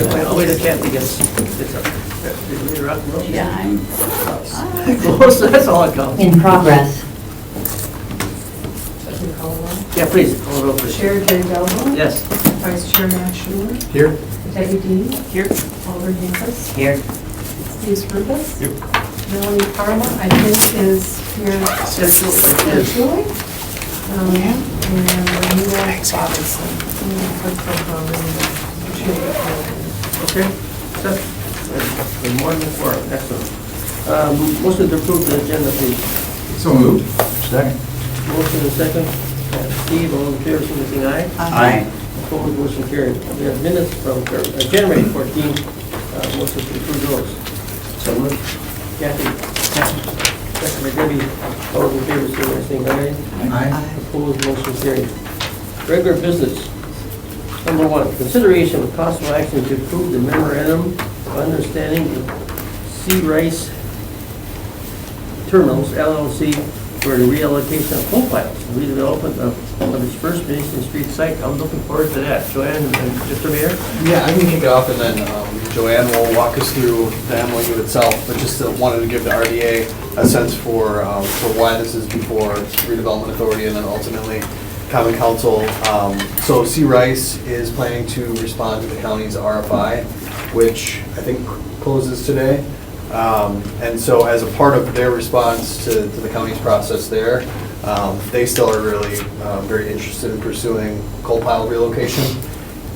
Oh, wait, I can't because it's up. Did we rock and roll? Yeah, I'm Close, that's all it counts. in progress. Yeah, please, call it over. Chair Jay Delvo. Yes. Vice Chair Matt Schuler. Here. Debbie Dean. Here. Alder Hinkles. Here. Steve Rubus. Yep. Melanie Parma, I think, is here virtually. And Neil Robinson. Okay. Good morning, before. Excellent. Motion to approve the agenda, please. So moved. Second. Motion and second. Steve, all in favor, saying aye. Aye. Opposed, motion carried. We have minutes from January 14th. Motion to approve those. So moved. Kathy. Second by Debbie. All in favor, saying aye. Aye. Opposed, motion carried. Regular business. Number one, consideration of possible action to approve the memorandum of understanding of Sea Rice Terminals LLC for the reallocation of coal piles, redevelopment of its First Mason Street site. I'm looking forward to that. Joanne and Mr. Mayor? Yeah, I can kick it off, and then Joanne will walk us through the MOU itself, but just wanted to give the RDA a sense for why this is before Redevelopment Authority and then ultimately Common Council. So Sea Rice is planning to respond to the county's RFI, which I think closes today. And so as a part of their response to the county's process there, they still are really very interested in pursuing coal pile relocation.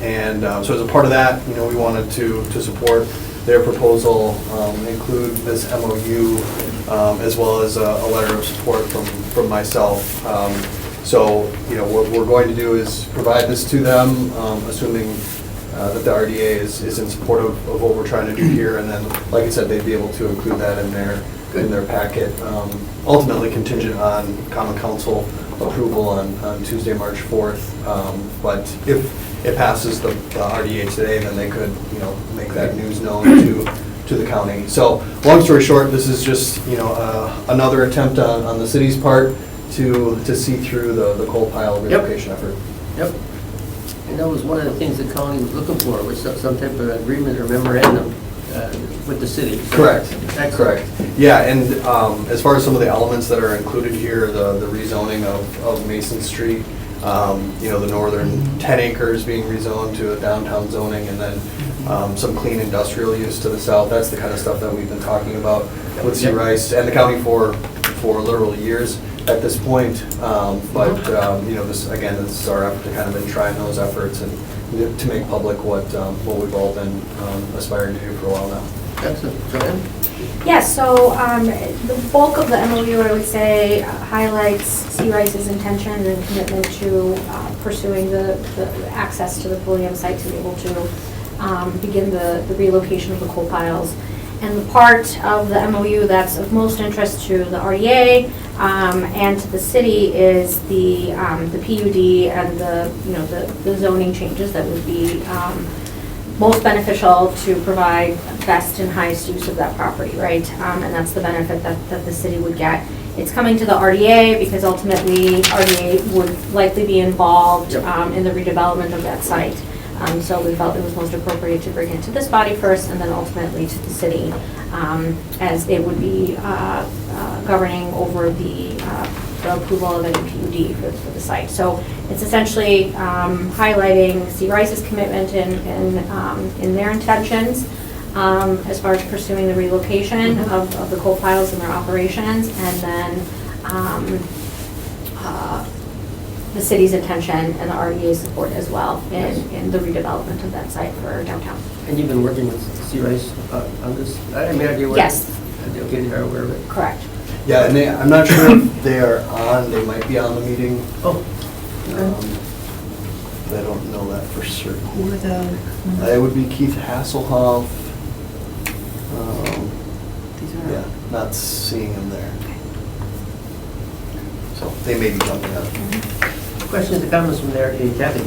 And so as a part of that, we wanted to support their proposal, include this MOU, as well as a letter of support from myself. So, what we're going to do is provide this to them, assuming that the RDA is in support of what we're trying to do here, and then, like I said, they'd be able to include that in their packet, ultimately contingent on Common Council approval on Tuesday, March 4th. But if it passes the RDA today, then they could, make that news known to the county. So, long story short, this is just, another attempt on the city's part to see through the coal pile relocation effort. Yep. And that was one of the things the county was looking for, was some type of agreement or memorandum with the city. Correct. Excellent. Correct. Yeah, and as far as some of the elements that are included here, the rezoning of Mason Street, the northern 10 acres being rezoned to a downtown zoning, and then some clean industrial use to the south. That's the kind of stuff that we've been talking about with Sea Rice and the county for literal years at this point. This is our effort to kind of been trying those efforts and to make public what we've all been aspiring to do for a while now. Excellent. Joanne? Yes, so the bulk of the MOU, I would say, highlights Sea Rice's intention and commitment to pursuing the access to the Palladium site to be able to begin the relocation of the coal piles. And the part of the MOU that's of most interest to the RDA and to the city is the PUD and the zoning changes that would be most beneficial to provide best and highest use of that property, right? And that's the benefit that the city would get. It's coming to the RDA because ultimately RDA would likely be involved in the redevelopment of that site. So we felt it was most appropriate to bring it to this body first and then ultimately to the city, as it would be governing over the approval of any PUD for the site. So it's essentially highlighting Sea Rice's commitment in their intentions as far as pursuing the relocation of the coal piles and their operations, and then the city's intention and the RDA's support as well in the redevelopment of that site for downtown. And you've been working with Sea Rice on this? I have no idea what. Yes. Okay, they are aware of it. Correct. Yeah, and I'm not sure if they are on. They might be on the meeting. Oh. I don't know that for certain. Who are the? It would be Keith Hasselhoff. These are. Yeah, not seeing him there. So they may be jumping on. Questions or comments from there, Kathy?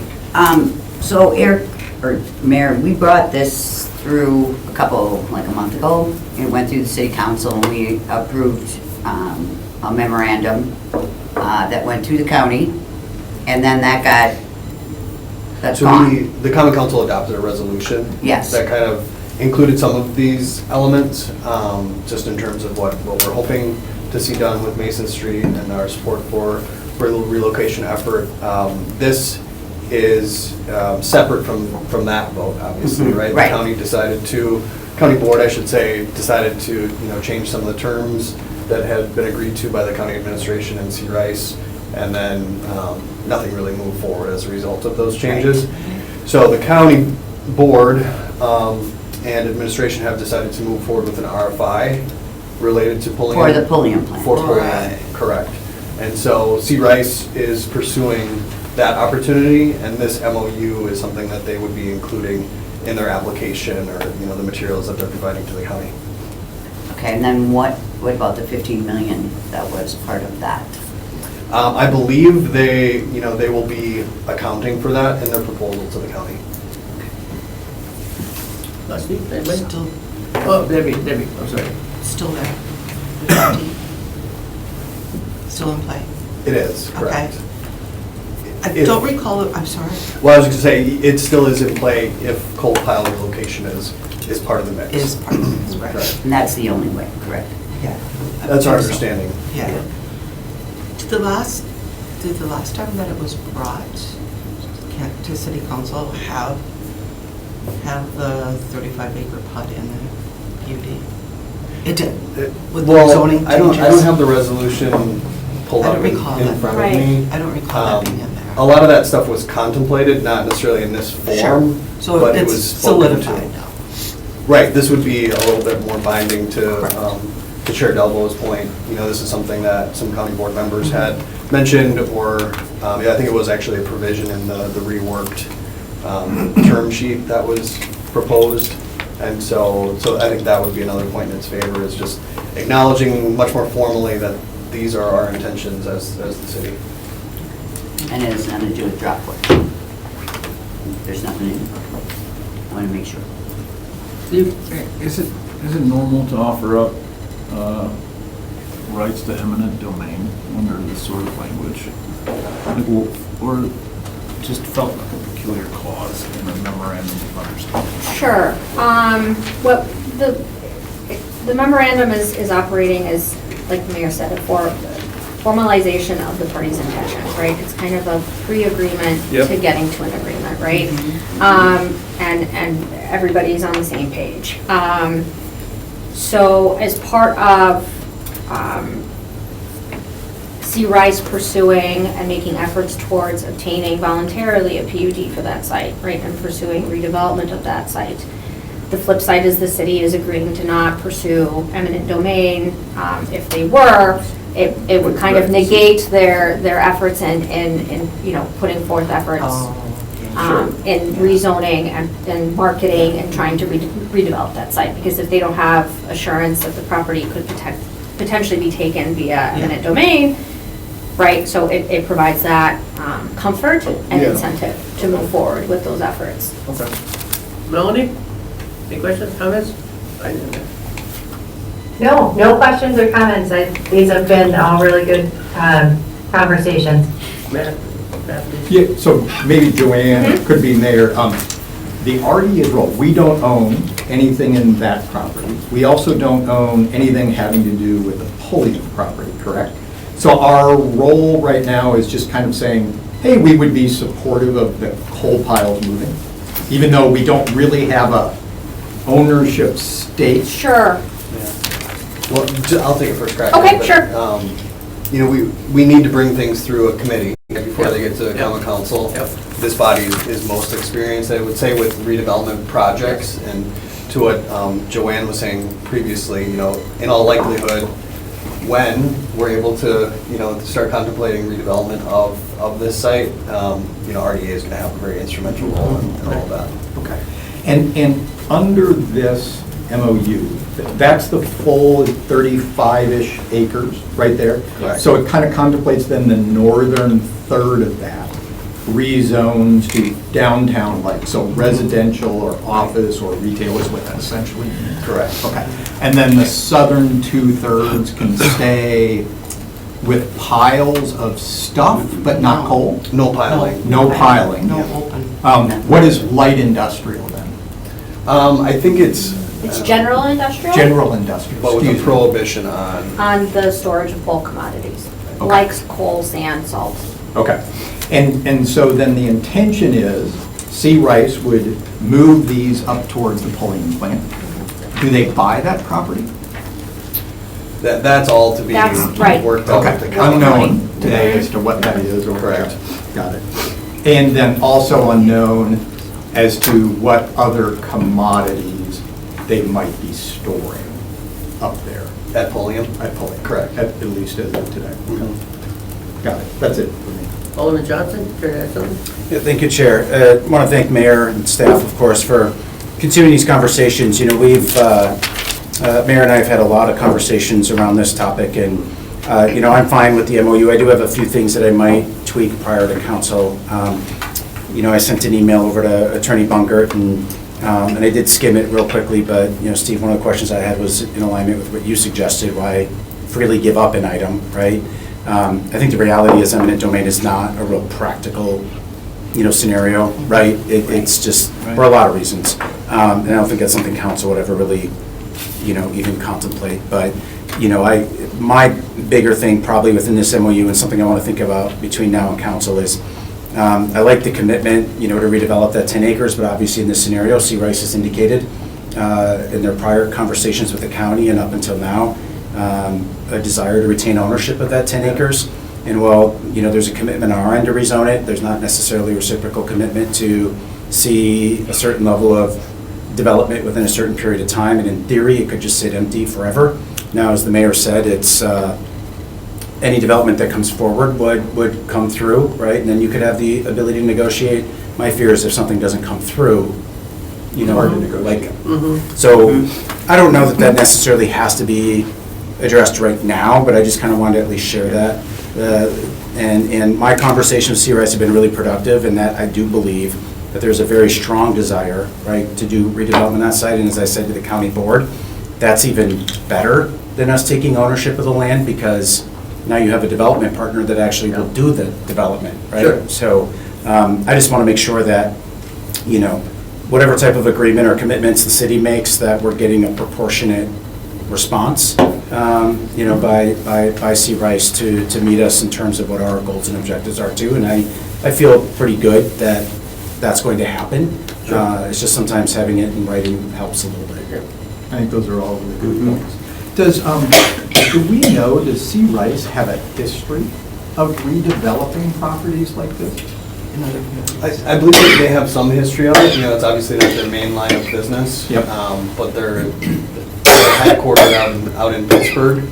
So Eric, or Mayor, we brought this through a month ago. It went through the city council and we approved a memorandum that went to the county. And then that got That's So gone. the common council adopted a resolution. Yes. That kind of included some of these elements, just in terms of what we're hoping to see done with Mason Street and our support for the relocation effort. This is separate from that vote, obviously, right? Right. The county board, I should say, decided to, change some of the terms that had been agreed to by the county administration and C. Rice, and then nothing really moved forward as a result of those changes. So the county board and administration have decided to move forward with an RFI related to Pulliam. For the Pulliam plant. For Pulliam, Right. correct. And so C. Rice is pursuing that opportunity, and this MOU is something that they would be including in their application or, the materials that they're providing to the county. Okay, and then what about the 15 million that was part of that? I believe they will be accounting for that in their proposal to the county. Steve, anybody? Still, Oh, Debbie, I'm sorry. still there. The 15. Still in play. It is, Okay. correct. I If- don't recall, I'm sorry. Well, I was going to say, it still is in play if coal pile relocation is part of the mix. Is part of this, right? Correct. And that's the only way, correct? Yeah. That's our I think so. understanding. Yeah. Did the last time that it was brought to city council have the 35-acre PUD in the PUD? It did. With the Well, zoning I don't changes? have the resolution pulled I up don't in recall in that. front of Right. me. I don't recall that being in there. A lot of that stuff was contemplated, not necessarily in this Sure. form, So but it it's was spoken to. solidified now. Right, this would be a little bit more binding to Chair Delbo's point. This is something that some county board members had mentioned, or, I think it was actually a provision in the reworked term sheet that was proposed. And so I think that would be another point in its favor, is just acknowledging much more formally that these are our intentions as the city. And it has nothing to do with drop wood. There's nothing in it. I want to make sure. Steve? Is it normal to offer up rights to eminent domain under this sort of language? Or just felt like a peculiar clause in the memorandum of understanding? Sure. What the memorandum is operating as, like the mayor said, for formalization of the parties' intentions, right? It's kind of a pre-agreement Yep. to getting to an agreement, right? And everybody's on the same page. So as part of C. Rice pursuing and making efforts towards obtaining voluntarily a PUD for that site, right, and pursuing redevelopment of that site. The flip side is the city is agreeing to not pursue eminent domain. If they were, it would kind of negate their efforts in putting forth efforts in rezoning and marketing and trying to redevelop that site. Because if they don't have assurance that the property could potentially be taken via eminent domain, right, so it provides that comfort and Yeah. incentive to move forward with those efforts. Okay. Melanie? Any questions, comments? No questions or comments. These have been all really good conversations. Matt? please. Yeah, so maybe Joanne could be mayor. The RDA's role, we don't own anything in that property. We also don't own anything having to do with the Pulliam property, correct? So our role right now is just kind of saying, hey, we would be supportive of the coal piles moving, even though we don't really have a ownership stake. Sure. Well, I'll take a first crack. Okay, at it, sure. but, we need to bring things through a committee before they get to the Yep. common council. Yep. This body is most experienced, I would say, with redevelopment projects. And to what Joanne was saying previously, in all likelihood, when we're able to, start contemplating redevelopment of this site, RDA is going to have a very instrumental role in all of that. Okay. And under this MOU, that's the full 35-ish acres right there? Correct. So it kind of contemplates then the northern third of that rezoned to downtown-like, so residential or office or retail is what that essentially means? Correct. Okay. And then the southern 2/3 can stay with piles of stuff, but not coal? No piling. No piling? No open. What is light industrial then? I think it's It's general industrial? General industrial, but with excuse a me. prohibition on. On the storage of bulk commodities, like coal, sand, salt. Okay. And so then the intention is Sea Rice would move these up towards the pulling plant. Do they buy that property? That's all to be That's right. worked out with the Okay, county. unknown today as to what that is or Correct. Got it. And then also unknown as to what other commodities they might be storing up there At Pulliam? at Pulling. Correct. At least as of today. Mhm. Got it. That's it for me. Alderman Johnson, care to add something? Yeah, thank you, Chair. I want to thank Mayor and staff, of course, for continuing these conversations. You know, Mayor and I have had a lot of conversations around this topic, and, you know, I'm fine with the MOU. I do have a few things that I might tweak prior to council. You know, I sent an email over to Attorney Bunkert, and I did skim it real quickly, but, you know, Steve, one of the questions I had was in alignment with what you suggested, why freely give up an item, right? I think the reality is eminent domain is not a real practical, you know, scenario, right? It's just, for a lot of reasons. And I don't think that's something council would ever really, you know, even contemplate. But, you know, my bigger thing probably within this MOU and something I want to think about between now and council is, I like the commitment, you know, to redevelop that 10 acres, but obviously in this scenario, Sea Rice has indicated in their prior conversations with the county and up until now, a desire to retain ownership of that 10 acres. And while, you know, there's a commitment on our end to rezone it, there's not necessarily a reciprocal commitment to see a certain level of development within a certain period of time. And in theory, it could just sit empty forever. Now, as the mayor said, it's any development that comes forward would come through, right? And then you could have the ability to negotiate. My fear is if something doesn't come through, you know, Hard to negotiate. so I don't know that necessarily has to be addressed right now, but I just kind of wanted to at least share that. And my conversations with Sea Rice have been really productive, in that I do believe that there's a very strong desire, right, to do redevelopment on that site. And as I said to the county board, that's even better than us taking ownership of the land, because now you have a development partner that actually will do the development, right? Sure. So I just want to make sure that, you know, whatever type of agreement or commitments the city makes, that we're getting a proportionate response, you know, by Sea Rice to meet us in terms of what our goals and objectives are too. And I feel pretty good that that's going to happen. It's just sometimes having it in writing helps a little bit. I think those are all really good points. Do we know, does Sea Rice have a history of redeveloping properties like this? I believe that they have some history of it. You know, it's obviously not their main line of business. Yep. But they're headquartered out in Pittsburgh.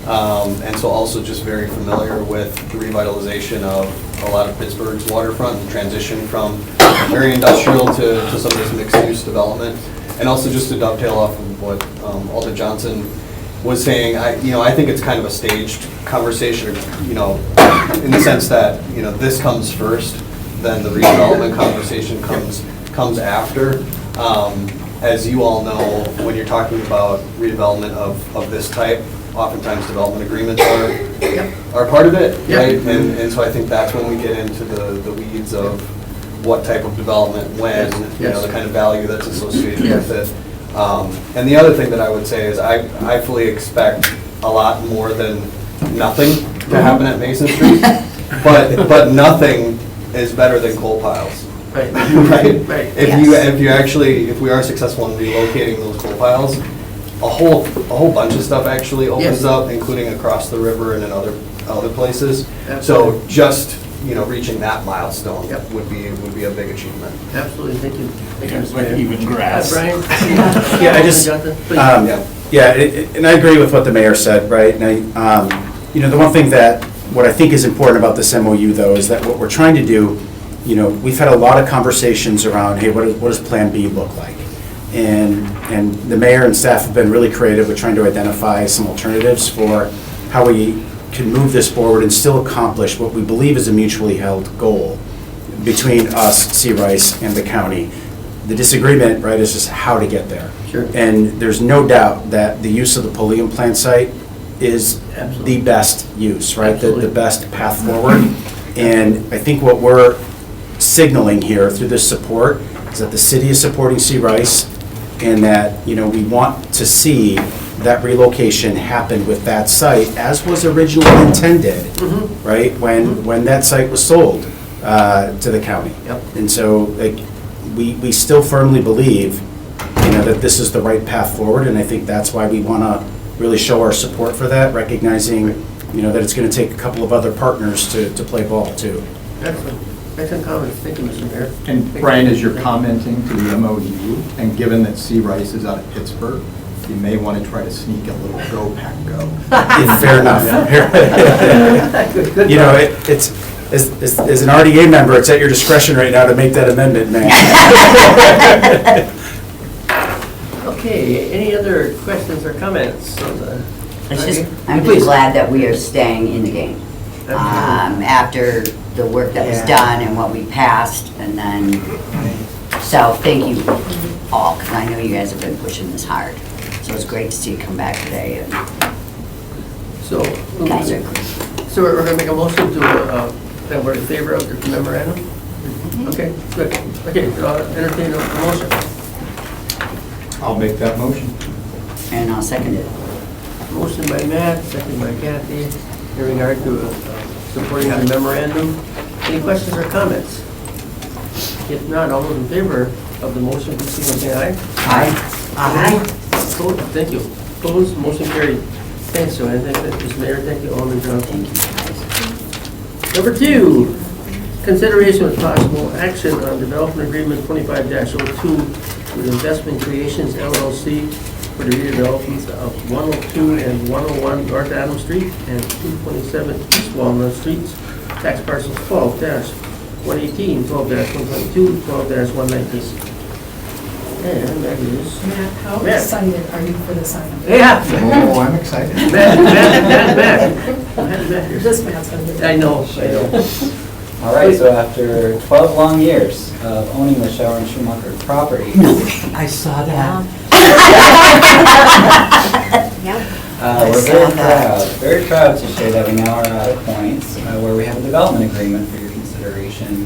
And so also just very familiar with the revitalization of a lot of Pittsburgh's waterfront and transition from very industrial to some of this mixed-use development. And also just to dovetail off of what Alder Johnson was saying, I think it's kind of a staged conversation, you know, in the sense that, you know, this comes first, then the redevelopment conversation comes after. As you all know, when you're talking about redevelopment of this type, oftentimes development agreements are part of it, right? And so I think that's when we get into the weeds of what type of development, when, you know, the kind of value that's associated with it. And the other thing that I would say is I fully expect a lot more than nothing to happen at Mason Street, but nothing is better than coal piles. Right. Right? If we are successful in relocating those coal piles, a whole bunch of stuff actually opens up, including across the river and in other places. So just, you know, reaching that milestone would be a big achievement. Absolutely, thank you. Thank you, It's Mr. like Mayor. even grass. Brian? Yeah, I just, Alderman Johnson, please. and I agree with what the mayor said, right? And you know, the one thing what I think is important about this MOU though, is that what we're trying to do, you know, we've had a lot of conversations around, hey, what does Plan B look like? And the mayor and staff have been really creative with trying to identify some alternatives for how we can move this forward and still accomplish what we believe is a mutually held goal between us, Sea Rice, and the county. The disagreement, right, is just how to get there. Sure. And there's no doubt that the use of the Pulliam plant site is the Absolutely. best use, right? The Absolutely. best path forward. And I think what we're signaling here through this support is that the city is supporting C. Rice, and that, you know, we want to see that relocation happen with that site as was originally intended, right? When that site was sold to the county. Yep. And so, like, we still firmly believe, you know, that this is the right path forward, and I think that's why we want to really show our support for that, recognizing, you know, that it's going to take a couple of other partners to play ball too. Excellent. Excellent comments. Thank you, Mr. Mayor. And Thank Brian, you. as you're commenting to the MOU, and given that C. Rice is out of Pittsburgh, you may want to try to sneak a little go pack go. Fair enough. Good, good. You know, it's, as an RDA member, it's at your discretion right now to make that amendment, man. Okay, any other questions or comments on the? It's just, Okay. I'm Please. just glad that we are staying in the game. After the work that was Yeah. done and what we passed, and then, so thank you all, because I know you guys have been pushing this hard. So it's great to see it come back today, and So, you guys are great. so we're going to make a motion to, that we're in favor of the memorandum? Okay, good. Okay, entertain a motion. I'll make that motion. And I'll second it. Motion by Matt, second by Kathy, in regard to supporting the memorandum. Any questions or comments? If not, all those in favor of the motion, please say aye. Aye. Opposed? Thank you. Opposed, motion carried. Thanks, Joanne. Thank you, Mr. Mayor. Thank you, Alderman Johnson. Number 2, consideration with possible action on development agreement 25-02 with Investment Creations LLC for the redevelopment of 102 and 101 North Adams Street and 227 East Walnut Streets, tax parcels 12-118, 12-122, 12-119. And that is, Matt, how Matt. excited are you for this item? yeah, Oh, I'm excited. Matt. Matt here. This Matt's gonna be. I know. All right, so after 12 long years of owning the Shower and Schumacher property, I saw that. we're very proud to share that we now are at a point where we have a development agreement for your consideration.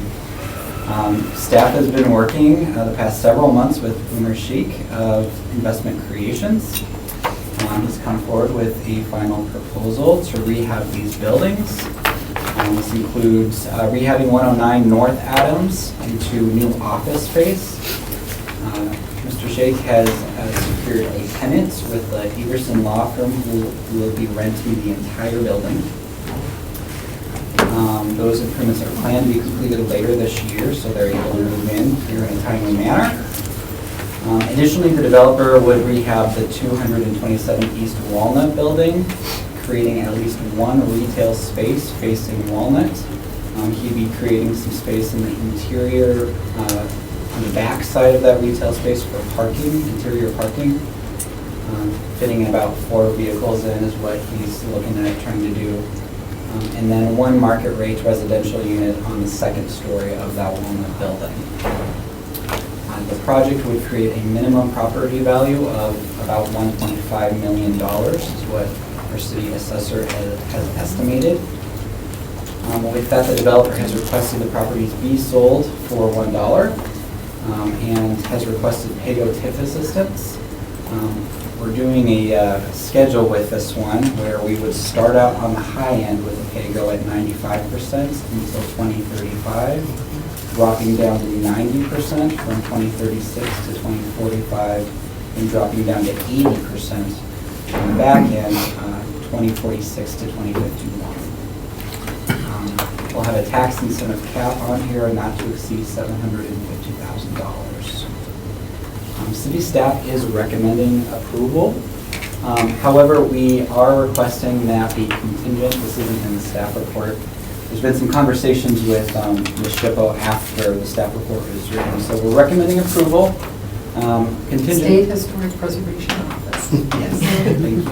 Staff has been working the past several months with Boomer Chic of Investment Creations. He's come forward with a final proposal to rehab these buildings. This includes rehabbing 109 North Adams into new office space. Mr. Shake has secured a tenant with the Everson Law Firm who will be renting the entire building. Those improvements are planned to be completed later this year, so they're able to move in here in a timely manner. Additionally, the developer would rehab the 227 East Walnut building, creating at least one retail space facing Walnut. He'd be creating some space in the interior, on the back side of that retail space for parking, interior parking. Fitting about 4 vehicles in is what he's looking at trying to do. And then one market rate residential unit on the second story of that Walnut building. The project would create a minimum property value of about $1.5 million is what our city assessor has estimated. With that, the developer has requested the properties be sold for $1 and has requested PAYGO TIF assistance. We're doing a schedule with this one where we would start out on the high end with a PAYGO at 95% until 2035, dropping down to 90% from 2036 to 2045, and dropping down to 80% on the back end, 2046 to 2051. We'll have a tax incentive cap on here not to exceed $750,000. City staff is recommending approval. However, we are requesting that be contingent. This isn't in the staff report. There's been some conversations with Ms. Schippo after the staff report was written, so we're recommending approval. Contingent. State Historic Preservation Office. Yes, thank you.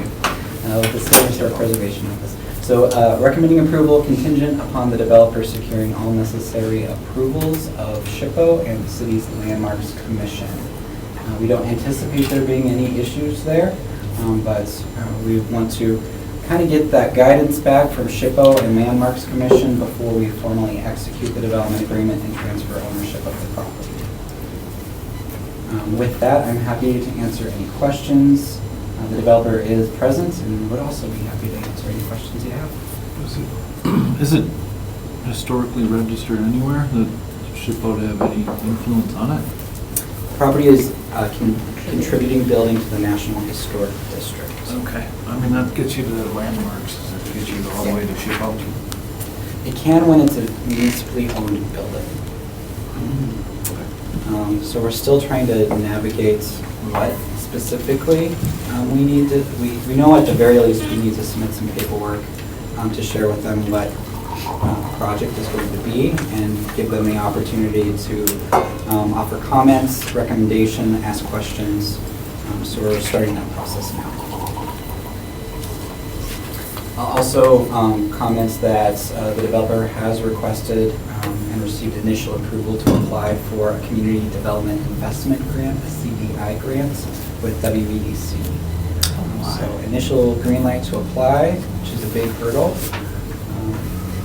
With the State Historic Preservation Office. So recommending approval contingent upon the developer securing all necessary approvals of SHPO and the city's Landmarks Commission. We don't anticipate there being any issues there, but we want to kind of get that guidance back from SHPO and Landmarks Commission before we formally execute the development agreement and transfer ownership of the property. With that, I'm happy to answer any questions. The developer is present and would also be happy to answer any questions you have. Is it historically registered anywhere that SHPO to have any influence on it? The property is a contributing building to the National Historic District. Okay, I mean, that gets you to the landmarks, does it get you all the way to SHPO? It can when it's a municipally owned building. So we're still trying to navigate what specifically we need to, we know at the very least we need to submit some paperwork to share with them what the project is going to be and give them the opportunity to offer comments, recommendation, ask questions. So we're starting that process now. Also, comments that the developer has requested and received initial approval to apply for a Community Development Investment Grant, a CDI grant, with WEDC. So initial green light to apply, which is a big hurdle.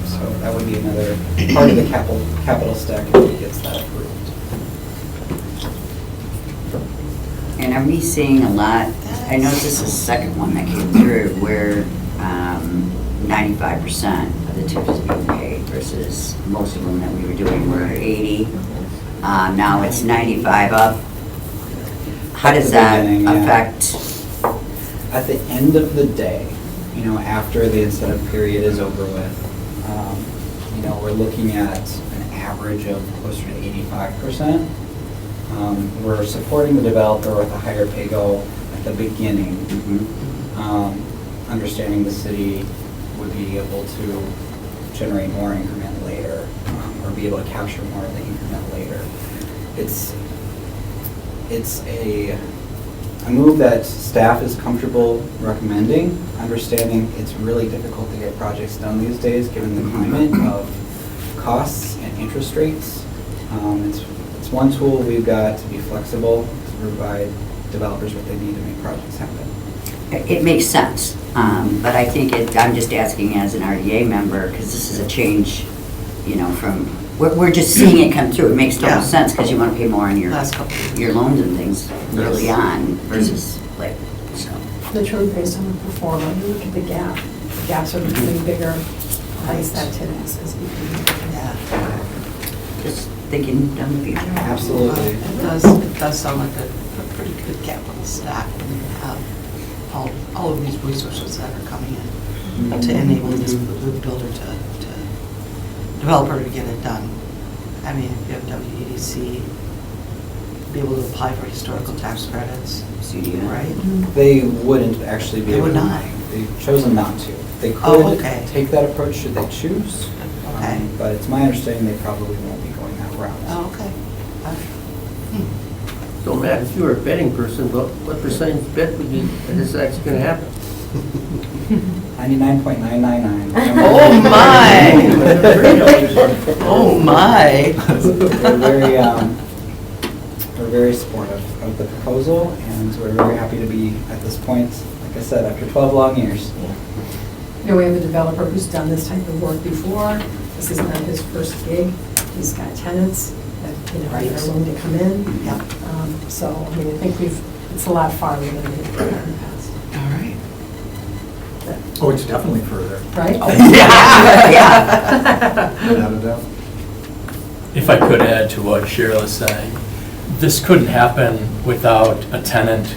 So that would be another part of the capital stack if he gets that approved. And are we seeing a lot, I noticed this is the second one that came through where 95% of the tips is being paid versus most of them that we were doing were 80. Now it's 95 up. How does that affect? At the end of the day, you know, after the incentive period is over with, you know, we're looking at an average of closer to 85%. We're supporting the developer with a higher pay goal at the beginning, understanding the city would be able to generate more increment later, or be able to capture more of the increment later. It's a move that staff is comfortable recommending, understanding it's really difficult to get projects done these days given the climate of costs and interest rates. It's one tool we've got to be flexible, to provide developers what they need to make projects happen. It makes sense, but I think I'm just asking as an RDA member, because this is a change, you know, from, we're just seeing it come through. It makes total sense because you want to pay more on your loans and things early on versus later, so. Literally based on the performer, you look at the gap. The gaps are becoming bigger as that tenant is becoming. Just thinking down the future. Absolutely. It does sound like a pretty good capital stack when you have all of these resources that are coming in to enable this builder developer to get it done. I mean, if you have WEDC, be able to apply for historical tax credits, right? They wouldn't actually be They able would to. not. They've chosen not to. They Oh, could okay. take that approach should they choose. Okay. But it's my understanding they probably won't be going that route. Oh, okay. So Matt, if you were a betting person, what percentage bet would you that this is actually going to happen? 99.999. Oh, my! Oh, my! We're very supportive of the proposal, and we're very happy to be at this point, like I said, after 12 long years. You know, we have a developer who's done this type of work before. This is not his first gig. He's got tenants that, you know, are willing to come in. Yep. So, I mean, I think it's a lot farther than we've done in the past. All right. Oh, it's definitely further. Right? Without a doubt. If I could add to what Cheryl is saying, this couldn't happen without a tenant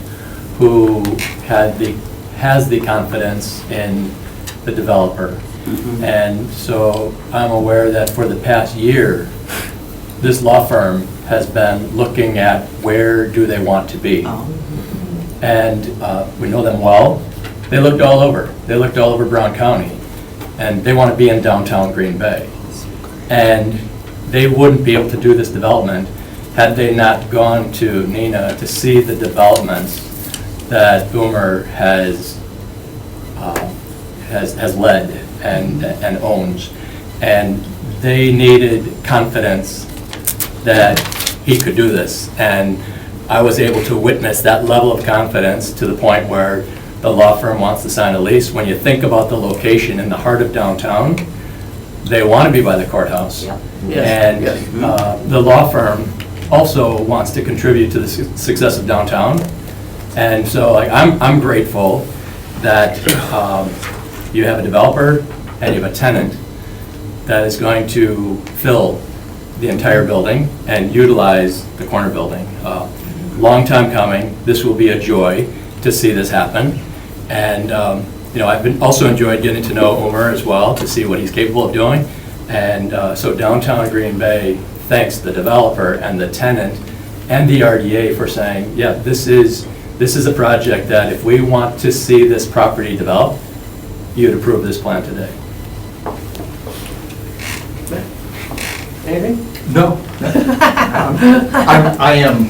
who has the confidence in the developer. And so I'm aware that for the past year, this law firm has been looking at where do they want to be. And we know them well. They looked all over. They looked all over Brown County. And they want to be in downtown Green Bay. And they wouldn't be able to do this development had they not gone to Nina to see the developments that Boomer has led and owns. And they needed confidence that he could do this. And I was able to witness that level of confidence to the point where the law firm wants to sign a lease. When you think about the location in the heart of downtown, they want to be by the courthouse. Yep. And the law firm also wants to contribute to the success of downtown. And so like, I'm grateful that you have a developer and you have a tenant that is going to fill the entire building and utilize the corner building. Long time coming. This will be a joy to see this happen. And I've also enjoyed getting to know Omer as well, to see what he's capable of doing. And so downtown Green Bay thanks the developer and the tenant and the RDA for saying, yeah, this is a project that if we want to see this property develop, you'd approve this plan today. Anything? No. I am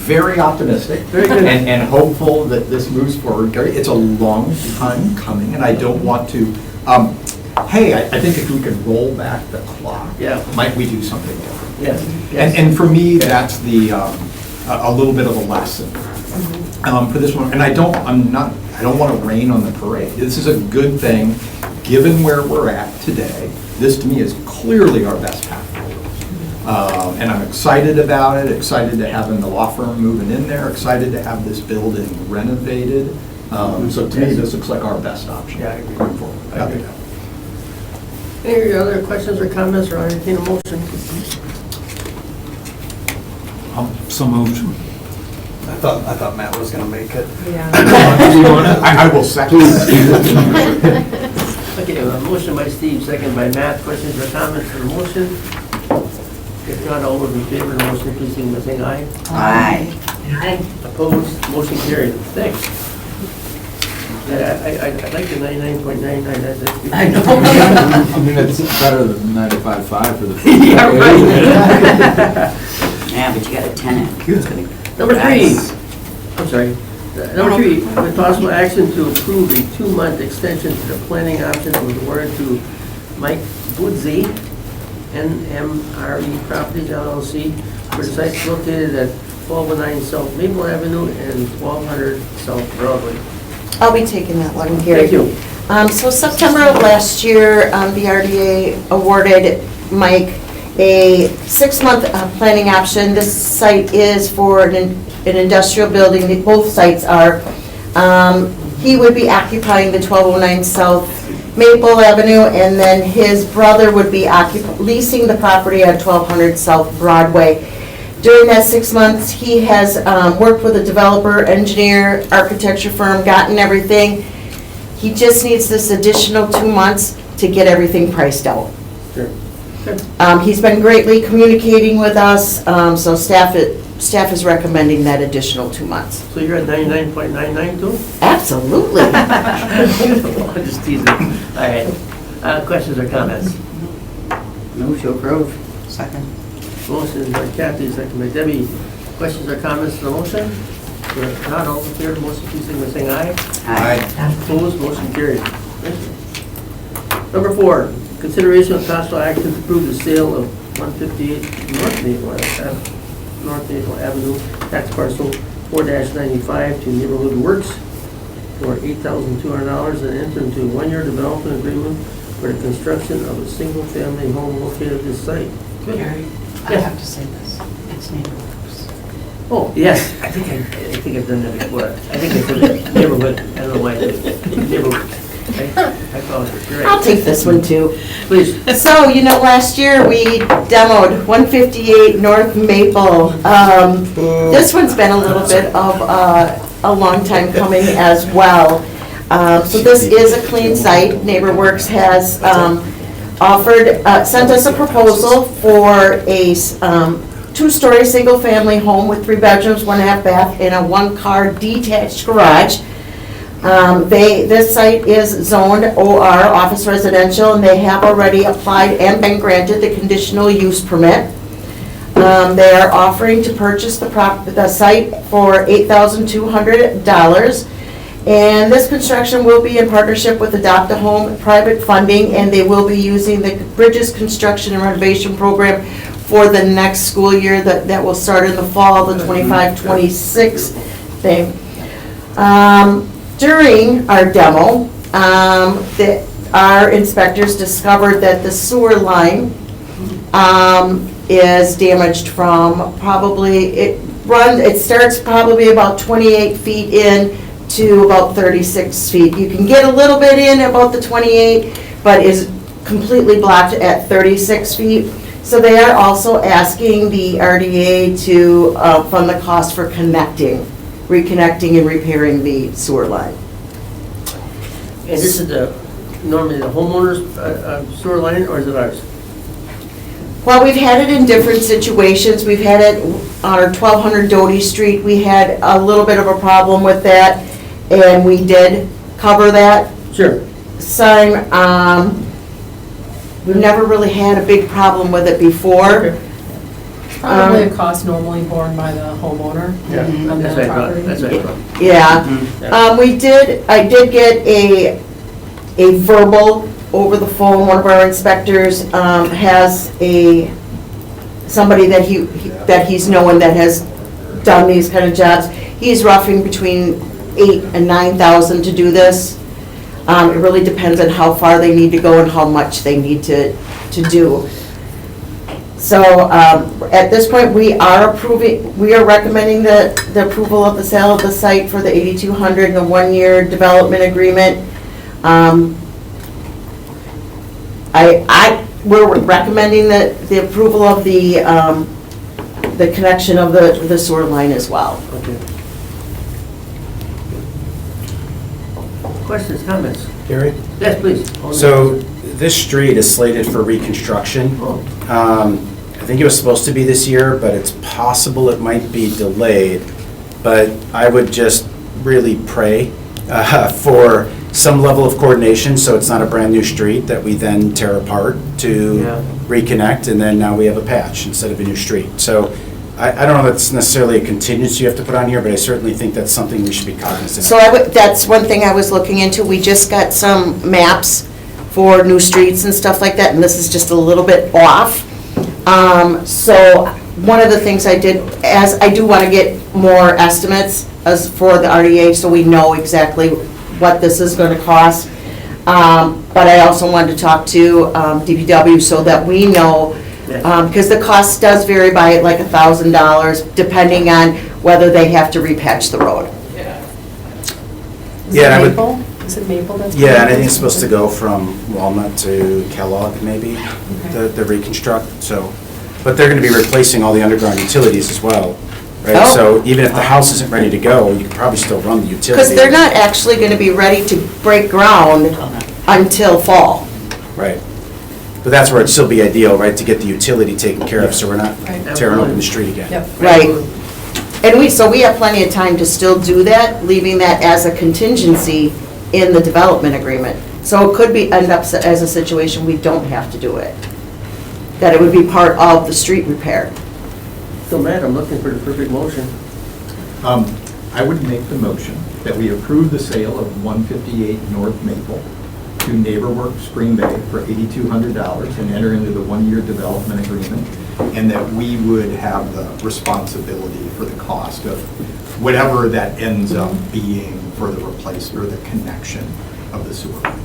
very optimistic Very good. and hopeful that this moves forward. Gary, it's a long time coming, and I don't want to, I think if we could roll back the clock, might we do something different? Yes. And for me, that's the, a little bit of a lesson for this one. And I don't want to rain on the parade. This is a good thing, given where we're at today. This, to me, is clearly our best path forward. And I'm excited about it, excited to having the law firm moving in there, excited to have this building renovated. So to me, this looks like our best option going forward. I agree. Any other questions or comments or anything, a motion? So moved. I thought Matt was gonna make it. I will second. Okay, a motion by Steve, second by Matt. Questions or comments on the motion? If not, all those in favor of the motion, please signify by saying aye. Aye. Opposed, motion carried. Thanks. I like the 99.99. I know. I mean, it's better than 95.5 for the. Yeah, right. Yeah, but you got a tenant. Number three, I'm sorry. Number three, with possible action to approve a 2-month extension to the planning option that was awarded to Mike Woodsey, NMRE Properties LLC, for sites located at 1209 South Maple Avenue and 1200 South Broadway. I'll be taking that one, Gary. Thank you. So September of last year, the RDA awarded Mike a 6-month planning option. This site is for an industrial building, both sites are. He would be occupying the 1209 South Maple Avenue, and then his brother would be leasing the property at 1200 South Broadway. During that 6 months, he has worked with a developer, engineer, architecture firm, gotten everything. He just needs this additional 2 months to get everything priced out. Sure. He's been greatly communicating with us, so staff is recommending that additional 2 months. So you're at 99.99 too? Absolutely. I'm just teasing. All right. Questions or comments? Move to approve. Second. Motion by Kathy, second by Debbie. Questions or comments on the motion? If not, all in favor of the motion, please signify by saying aye. Aye. Opposed, motion carried. Thank you. Number 4, consideration of possible action to approve the sale of 158 North Maple Avenue, tax parcel 4-95 to Neighborhood Works for $8,200 and enter into a 1-year development agreement for the construction of a single-family home located at this site. Good. Gary, I Yes. have to say this. It's neighborhoods. Oh, yes, I think I've done that before. I think I said that, neighborhood, I don't know why I did it. Neighborhood. I apologize, you're right. I'll take this one too. Please. So, last year we demoed 158 North Maple. This one's been a little bit of a long time coming as well. So this is a clean site. NeighborWorks has sent us a proposal for a 2-story single-family home with 3 bedrooms, 1.5 bath, and a 1-car detached garage. This site is zoned OR, office residential, and they have already applied and been granted the conditional use permit. They are offering to purchase the site for $8,200. And this construction will be in partnership with Adopt a Home private funding, and they will be using the Bridges Construction and Renovation Program for the next school year that will start in the fall, the 25-26 thing. During our demo, our inspectors discovered that the sewer line is damaged from it starts probably about 28 feet in to about 36 feet. You can get a little bit in about the 28, but is completely blocked at 36 feet. So they are also asking the RDA to fund the cost for reconnecting and repairing the sewer line. And this is normally the homeowner's sewer line, or is it ours? Well, we've had it in different situations. We've had it on our 1200 Doty Street. We had a little bit of a problem with that, and we did cover that Sure. sign. We've never really had a big problem with it before. Okay. Probably a cost normally borne by the homeowner Yeah, on that's that what I thought, property. that's what I thought. Yeah. I did get a verbal over the phone. One of our inspectors has somebody that he's known that has done these kind of jobs. He's roughing between 8,000 and 9,000 to do this. It really depends on how far they need to go and how much they need to do. So at this point, we are recommending the approval of the sale of the site for the 8,200 and the one-year development agreement. We're recommending the approval of the connection of the sewer line as well. Okay. Questions, comments? Gary? Yes, please. So this street is slated for reconstruction. I think it was supposed to be this year, but it's possible it might be delayed. But I would just really pray for some level of coordination, so it's not a brand-new street that we then tear apart to reconnect, and then now we have a patch instead of a new street. So I don't know if that's necessarily a contingency you have to put on here, but I certainly think that's something we should be cognizant of. So that's one thing I was looking into. We just got some maps for new streets and stuff like that, and this is just a little bit off. So one of the things I did, as I do want to get more estimates as for the RDA, so we know exactly what this is going to cost. But I also wanted to talk to DPW so that we know, because the cost does vary by like $1,000 depending on whether they have to repatch the road. Is Yeah, it Maple? Is it Maple that's? Yeah, and I think it's supposed to go from Walnut to Kellogg, maybe, the reconstruct, so. But they're gonna be replacing all the underground utilities as well, right? Oh. So even if the house isn't ready to go, you can probably still run the utility. Because they're not actually going to be ready to break ground until fall. Right. But that's where it'd still be ideal, right, to get the utility taken care of, so we're not Right. tearing open the street again. Yep. Right. And so we have plenty of time to still do that, leaving that as a contingency in the development agreement. So it could end up as a situation we don't have to do it. That it would be part of the street repair. So Matt, I'm looking for the perfect motion. I would make the motion that we approve the sale of 158 North Maple to NeighborWorks Green Bay for $8,200 and enter into the one-year development agreement, and that we would have the responsibility for the cost of whatever that ends up being for the replacement or the connection of the sewer line.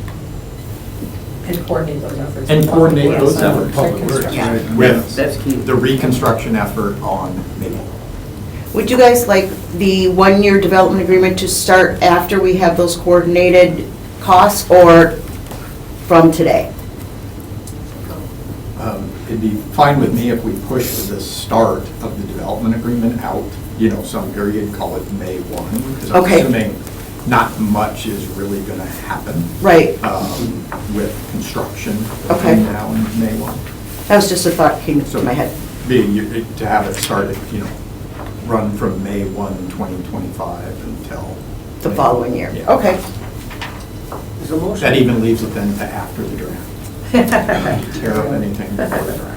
And coordinate those efforts. And coordinate those Yes. efforts. Public Works. Yeah. With That's key. the reconstruction effort on Maple. Would you guys like the one-year development agreement to start after we have those coordinated costs or from today? It'd be fine with me if we push the start of the development agreement out, some period, call it May 1, because I'm Okay. assuming not much is really going to happen Right. with construction Okay. between now and May 1. That was just a thought that came into my head. To have it started, run from May 1, 2025 until... The following year. Yeah. Okay. Is a motion? That even leaves it then to after the draft. Tear up anything before the draft.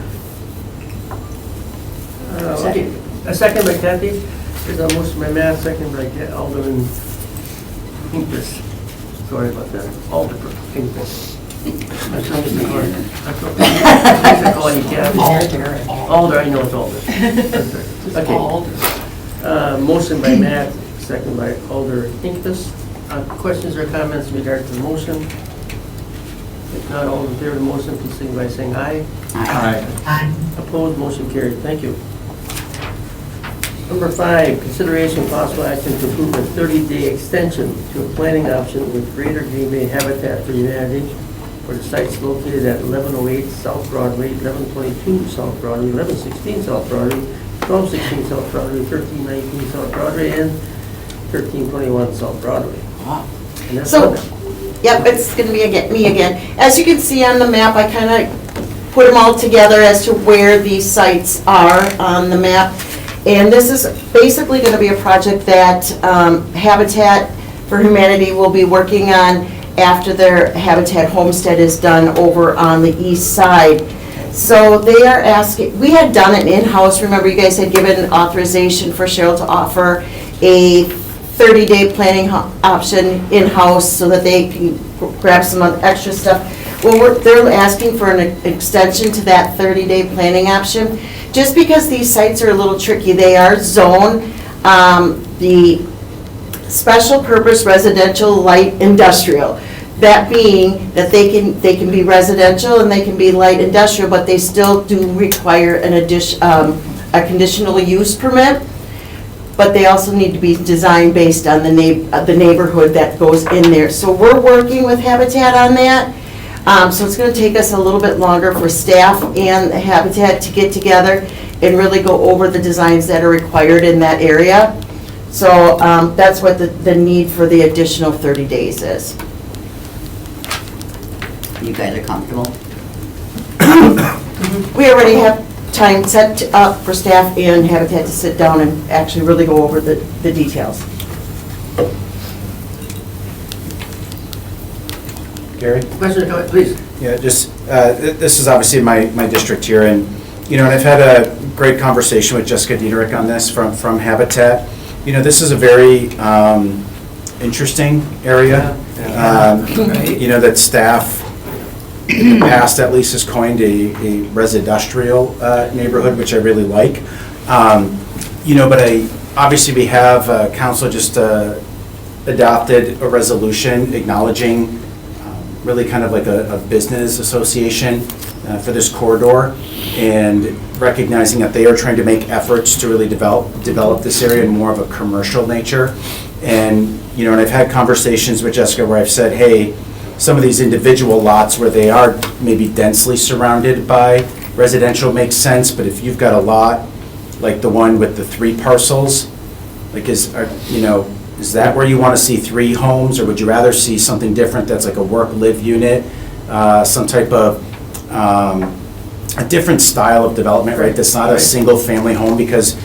Okay. A second by Kathy. There's a motion by Matt, second by Alderman Pincus. Sorry about that. Alderman Pincus. I'm sorry, Mr. Gordon. I should call you Kathy. Alder, I know it's Alder. Okay. Motion by Matt, second by Alder Pincus. Questions or comments in regard to the motion? If not, all in favor of the motion, please signify by saying aye. Aye. Opposed, motion carried. Thank you. Number 5, consideration of possible action to approve a 30-day extension to a planning option with Greater Green Bay Habitat for Humanity for the sites located at 1108 South Broadway, 1122 South Broadway, 1116 South Broadway, 1216 South Broadway, 1319 South Broadway, and 1321 South Broadway. Wow. And that's So- it. Yep, it's going to be me again. As you can see on the map, I kind of put them all together as to where these sites are on the map. And this is basically going to be a project that Habitat for Humanity will be working on after their Habitat Homestead is done over on the east side. So they are asking, we had done it in-house, remember you guys had given authorization for Cheryl to offer a 30-day planning option in-house so that they can grab some extra stuff. Well, they're asking for an extension to that 30-day planning option. Just because these sites are a little tricky, they are zoned the special purpose residential light industrial. That being that they can be residential and they can be light industrial, but they still do require an a conditional use permit. But they also need to be designed based on the neighborhood that goes in there. So we're working with Habitat on that. So it's going to take us a little bit longer for staff and Habitat to get together and really go over the designs that are required in that area. So that's what the need for the additional 30 days is. You guys are comfortable? We already have time set up for staff and Habitat to sit down and actually really go over the details. Gary? Question or comment, please? Yeah, just, this is obviously my district here, and, and I've had a great conversation with Jessica Diederich on this from Habitat. This is a very interesting area. That staff in the past at least has coined a residential neighborhood, which I really like. But obviously we have, council just adopted a resolution acknowledging really kind of like a business association for this corridor, and recognizing that they are trying to make efforts to really develop this area in more of a commercial nature. And and I've had conversations with Jessica where I've said, hey, some of these individual lots where they are maybe densely surrounded by residential makes sense, but if you've got a lot like the one with the 3 parcels, like is that where you want to see 3 homes, or would you rather see something different that's like a work-live unit, some type of a different style of development, right? That's not a single-family home, because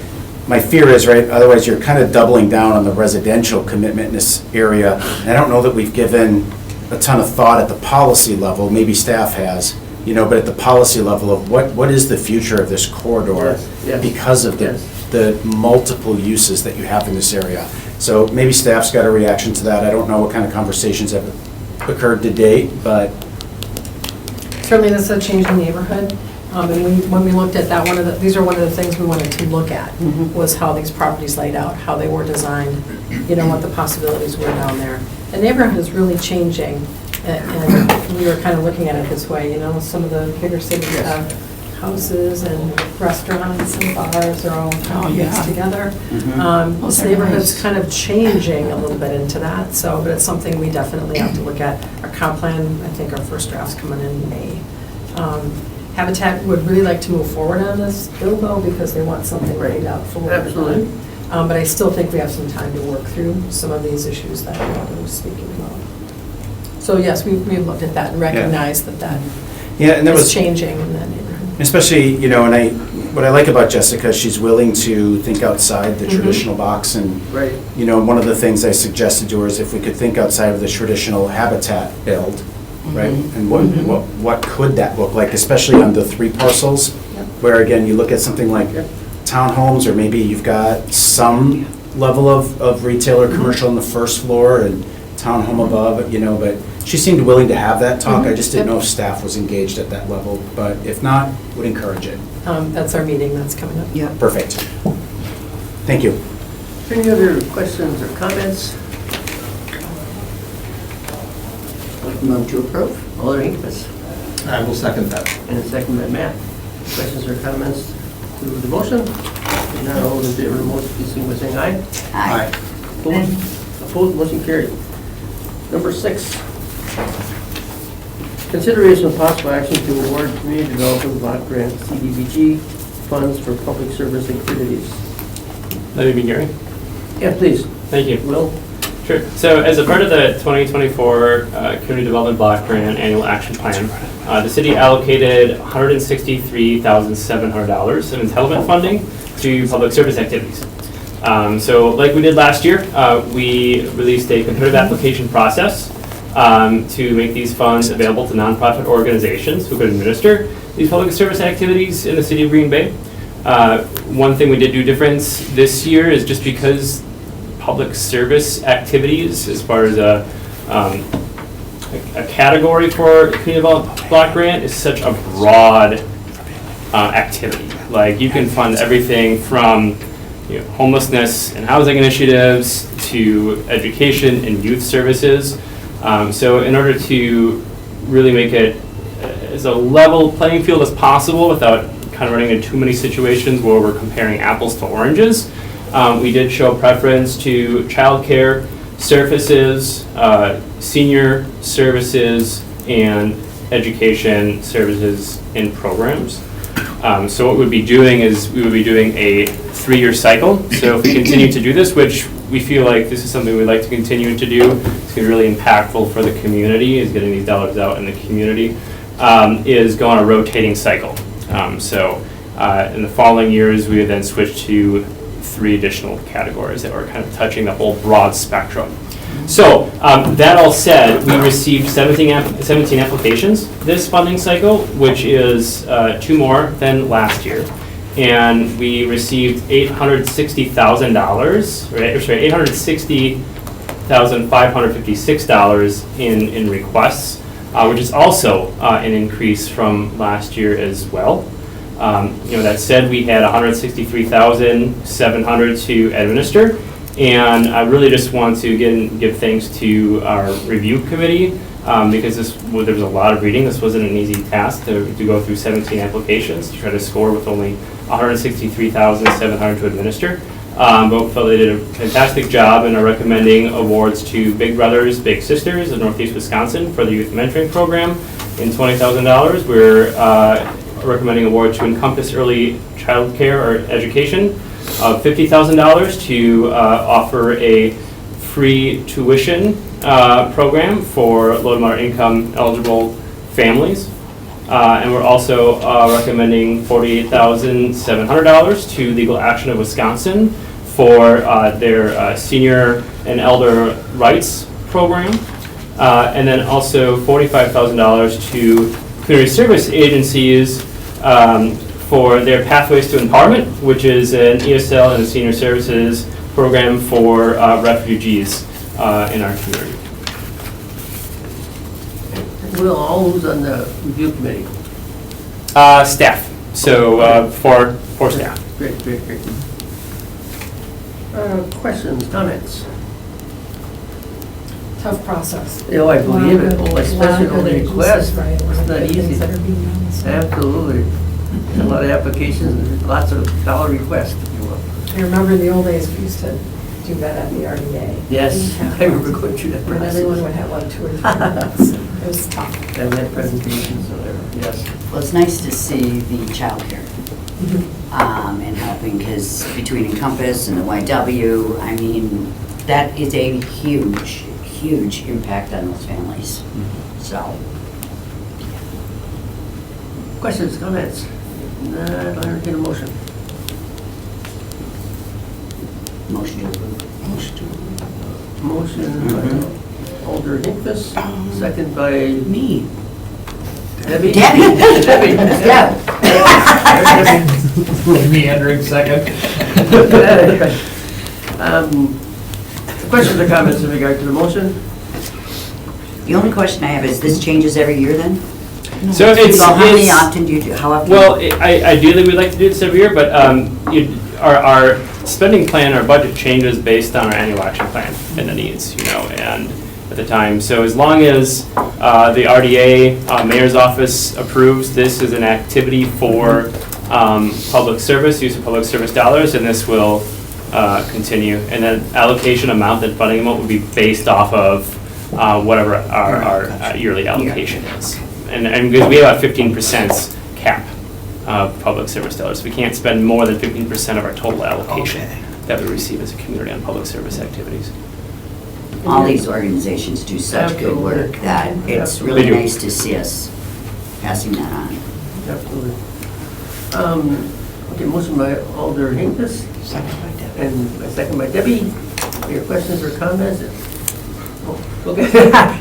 my fear is, right, otherwise you're kind of doubling down on the residential commitment in this area. And I don't know that we've given a ton of thought at the policy level, maybe staff has, but at the policy level of what is the future of this corridor because of the multiple uses that you have in this area. So maybe staff's got a reaction to that. I don't know what kind of conversations have occurred to date, but. Certainly this is a change in neighborhood. And when we looked at that, these are one of the things we wanted to look at, was how these properties laid out, how they were designed, what the possibilities were down there. The neighborhood is really changing, and we were kind of looking at it this way, some of the bigger cities have houses and restaurants and bars are all kind of mixed together. This neighborhood's kind of changing a little bit into that, but it's something we definitely have to look at. Our comp plan, I think our first draft's coming in May. Habitat would really like to move forward on this bill, though, because they want something laid out forward. Absolutely. But I still think we have some time to work through some of these issues that Robin was speaking about. So yes, we've looked at that and recognized that is changing in that neighborhood. Especially, what I like about Jessica, she's willing to think outside the traditional box, and one of the things I suggested to her is if we could think outside of the traditional Habitat build, right? And what could that look like, especially on the 3 parcels, where again, you look at something like townhomes, or maybe you've got some level of retail or commercial on the first floor and townhome above, but she seemed willing to have that talk. I just didn't know if staff was engaged at that level, but if not, would encourage it. That's our meeting that's coming up. Yeah. Perfect. Thank you. Any other questions or comments? Move to approve. Alder Inkmas, I will second that. and a second by Matt. Questions or comments to the motion? If not, all those in favor of the motion, please signify by saying aye. Aye. Opposed, motion carried. Number 6, consideration of possible action to award community development block grant CDBG funds for public service activities. Let me be Gary. Yeah, please. Thank you. Will? Sure. So as a part of the 2024 Community Development Block Grant Annual Action Plan, the city allocated $163,700 of entitlement funding to public service activities. So like we did last year, we released a competitive application process to make these funds available to nonprofit organizations who could administer these public service activities in the city of Green Bay. One thing we did do different this year is just because public service activities, as far as a category for community development block grant, is such a broad activity. Like you can fund everything from homelessness and housing initiatives to education and youth services. So in order to really make it as a level playing field as possible without kind of running into too many situations where we're comparing apples to oranges, we did show preference to childcare services, senior services, and education services and programs. So what we'd be doing is we would be doing a 3-year cycle. So if we continue to do this, which we feel like this is something we'd like to continue to do, it's going to be really impactful for the community, is getting these dollars out in the community, is go on a rotating cycle. So in the following years, we would then switch to 3 additional categories that were kind of touching the whole broad spectrum. So that all said, we received 17 applications this funding cycle, which is 2 more than last year. And we received $860,556 in requests, which is also an increase from last year as well. That said, we had $163,700 to administer, and I really just want to give thanks to our review committee because there was a lot of reading. This wasn't an easy task to go through 17 applications to try to score with only $163,700 to administer. But we felt they did a fantastic job and are recommending awards to Big Brothers Big Sisters of Northeast Wisconsin for the youth mentoring program in $20,000. We're recommending award to Encompass Early Child Care or Education of $50,000 to offer a free tuition program for low to moderate income eligible families. And we're also recommending $48,700 to Legal Action of Wisconsin for their senior and elder rights program. And then also $45,000 to community service agencies for their Pathways to Empowerment, which is an ESL and a senior services program for refugees in our community. Will, all who's on the review committee? Staff. So for staff. Great. Questions, comments? Tough process. I believe it. Especially on the request. Right, it It's wasn't not good things easy. that are being done, so. Absolutely. A lot of applications, and lots of dollar requests, if you will. I remember in the old days, we used to do that at the RDA. Yes, We'd have I remember going through that And process. everyone would have like 2 or 3 minutes. It was tough. And that presentations, whatever, yes. Well, it's nice to see the childcare and helping, because between Encompass and the YW, I mean, that is a huge impact on those families. So, Questions, comments? Not, I'll entertain a motion. motion to approve. Motion by Alder Hinkvis, second by me. Debbie? Debbie. Yeah. Meandering second. Questions or comments in regard to the motion? The only question I have is, this changes every year then? So it's How many often do you do? How often? Well, ideally, we'd like to do this every year, but our spending plan, our budget changes based on our annual action plan and the needs, and at the time. So as long as the RDA, Mayor's Office approves this as an activity for public service, use of public service dollars, and this will continue. And then allocation amount, that funding amount would be based off of whatever our yearly allocation is. And because we have a 15% cap of public service dollars, we can't spend more than 15% of our total allocation that we receive as a community on public service activities. All these organizations do such good work that it's really They do. nice to see us passing that on. Absolutely. Okay, motion by Alder Hinkes. Second by Deb. And a second by Debbie. Your questions or comments? Oh, okay.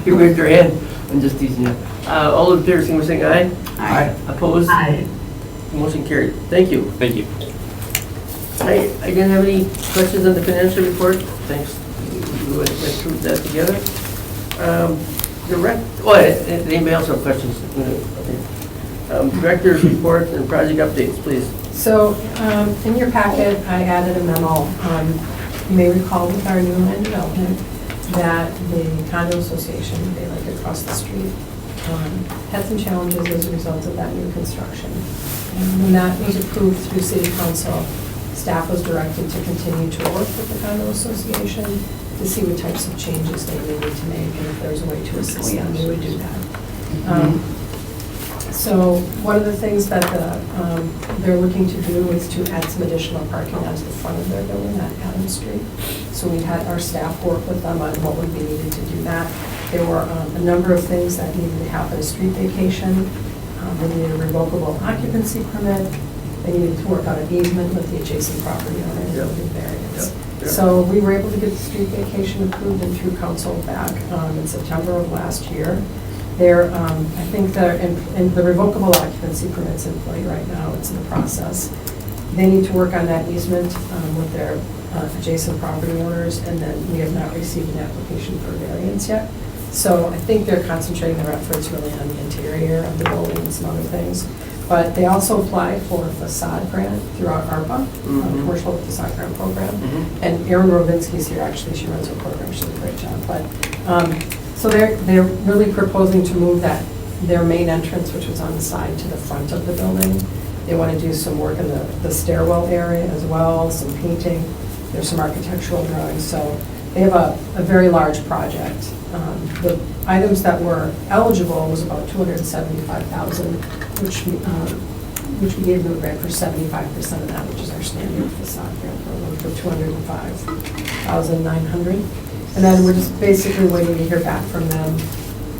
You raised your hand. I'm just teasing you. All in favor, signify by saying aye. Aye. Opposed? Aye. Motion carried. Thank you. Thank you. I didn't have any questions on the financial report. Thanks. We went through that together. Anybody else have questions? Director's report and project updates, please. So in your packet, I added a memo. You may recall with our new land development that the condo association, they like across the street, had some challenges as a result of that new construction. And when that was approved through city council, staff was directed to continue to work with the condo association to see what types of changes they needed to make, and if there was a way to assist them, they would do that. So one of the things that they're looking to do is to add some additional parking onto the front of their building at Adams Street. So we had our staff work with them on what would be needed to do that. There were a number of things that needed to happen: a street vacation, they needed a revocable occupancy permit, they needed to work out an easement with the adjacent property owner and building variance. So we were able to get the street vacation approved and through council back in September of last year. There, I think the revocable occupancy permit's in play right now. It's in the process. They need to work on that easement with their adjacent property owners, and then we have not received an application for variance yet. So I think they're concentrating their efforts really on the interior of the building and some other things. But they also applied for a facade grant through our ARPA, Commercial Facade Grant Program. And Erin Rovinsky's here, actually, she runs our program, she does a great job. But so they're really proposing to move their main entrance, which was on the side, to the front of the building. They want to do some work in the stairwell area as well, some painting. There's some architectural drawings. So they have a very large project. The items that were eligible was about $275,000, which we gave them a grant for 75% of that, which is our standard facade grant program, for $205,900. And then we're just basically waiting to hear back from them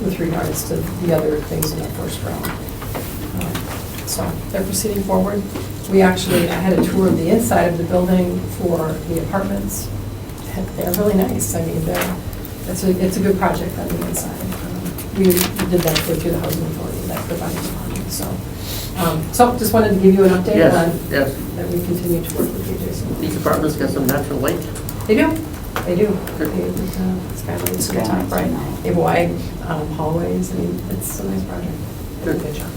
with regards to the other things in the first round. So they're proceeding forward. I had a tour of the inside of the building for the apartments. They're really nice. I mean, it's a good project on the inside. We did that through the Housing Authority that provided the funding. So just wanted to give you an update on that we continue to work with the adjacent. These apartments got some natural light. They do. Skylights on top, right? They have wide hallways. I mean, it's a nice project. Good job.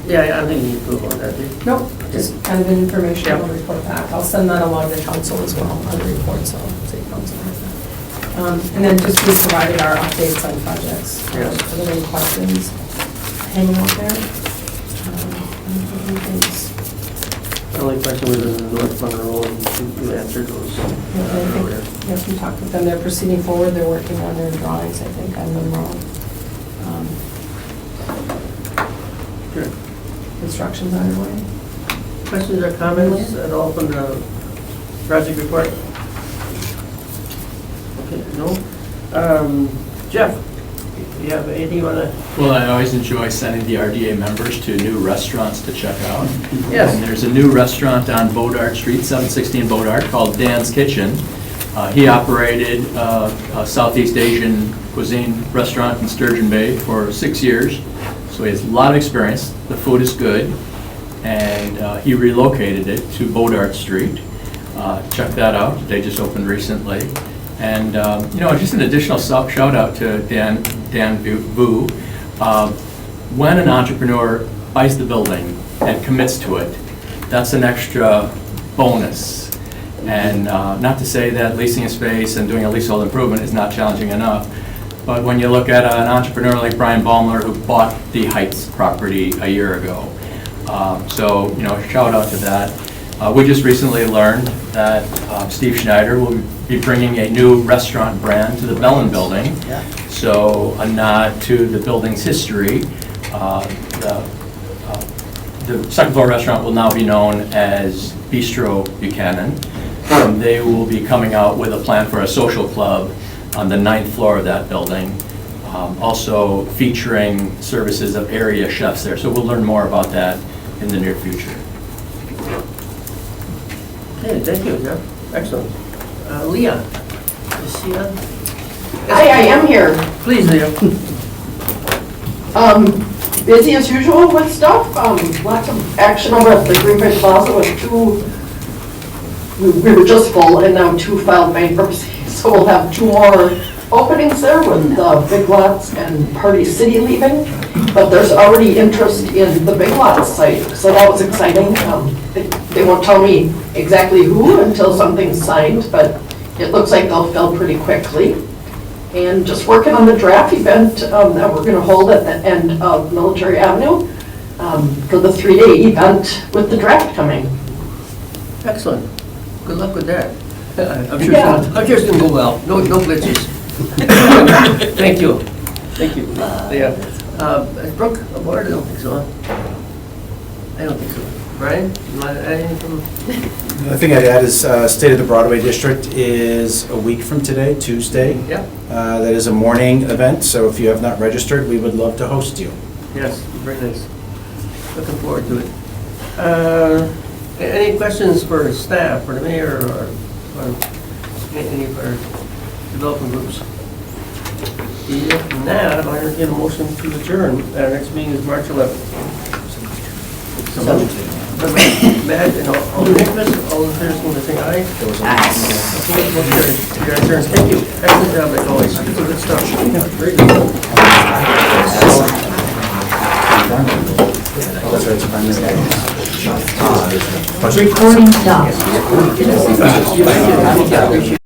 Yeah, I don't think you need to move on that, do you? Nope, just kind of an informational report back. I'll send that along to council as well on the report, so city council has that. And then just we provided our updates on projects. Are there any questions hanging out there? The only question was in the North Monroe, and you answered those. Yes, we talked with them. They're proceeding forward. They're working on their drawings, I think, on Monroe. Good. Construction's underway. Questions or comments at all from the project report? Okay, no. Jeff, you have anything you want to? Well, I always enjoy sending the RDA members to new restaurants to check out. Yes. And there's a new restaurant on Bodart Street, 716 Bodart, called Dan's Kitchen. He operated a Southeast Asian cuisine restaurant in Sturgeon Bay for 6 years. So he has a lot of experience. The food is good. And he relocated it to Bodart Street. Check that out. They just opened recently. And, just an additional shout out to Dan Vu. When an entrepreneur buys the building and commits to it, that's an extra bonus. And not to say that leasing a space and doing a leasehold improvement is not challenging enough, but when you look at an entrepreneur like Brian Baumler, who bought the Heights property a year ago, so, shout out to that. We just recently learned that Steve Schneider will be bringing a new restaurant brand to the Bellin Building. So a nod to the building's history. The second floor restaurant will now be known as Bistro Buchanan. They will be coming out with a plan for a social club on the 9th floor of that building, also featuring services of area chefs there. So we'll learn more about that in the near future. Okay, thank you, Jeff. Excellent. Leah, is she on? Hi, I am here. Please, Leah. Busy as usual with stuff. Lots of action over at the Green Bay Plaza with we were just full and now 2 filed bankruptcy. So we'll have 2 more openings there with Big Lots and Party City leaving. But there's already interest in the Big Lots site, so that was exciting. They won't tell me exactly who until something's signed, but it looks like they'll fill pretty quickly. And just working on the draft event that we're going to hold at the end of Military Avenue for the 3-day event with the draft coming. Excellent. Good luck with that. I'm sure it's going to go well. No glitches. Thank you. Thank you. Leah. Brooke, a board? I don't think so. I don't think so. Brian, you want to add anything? The thing I'd add is State of the Broadway District is a week from today, Tuesday. Yeah. That is a morning event, so if you have not registered, we would love to host you. Yes, very nice. Looking forward to it. Any questions for staff, for the mayor, or any of our development groups? If not, I'll entertain a motion to adjourn. Our next meeting is March 11th. Matt and all the Nicholas, all the players want to say aye. Aye. Your adjourns. Thank you. Excellent job like always. Good stuff. Very good. Recording stopped.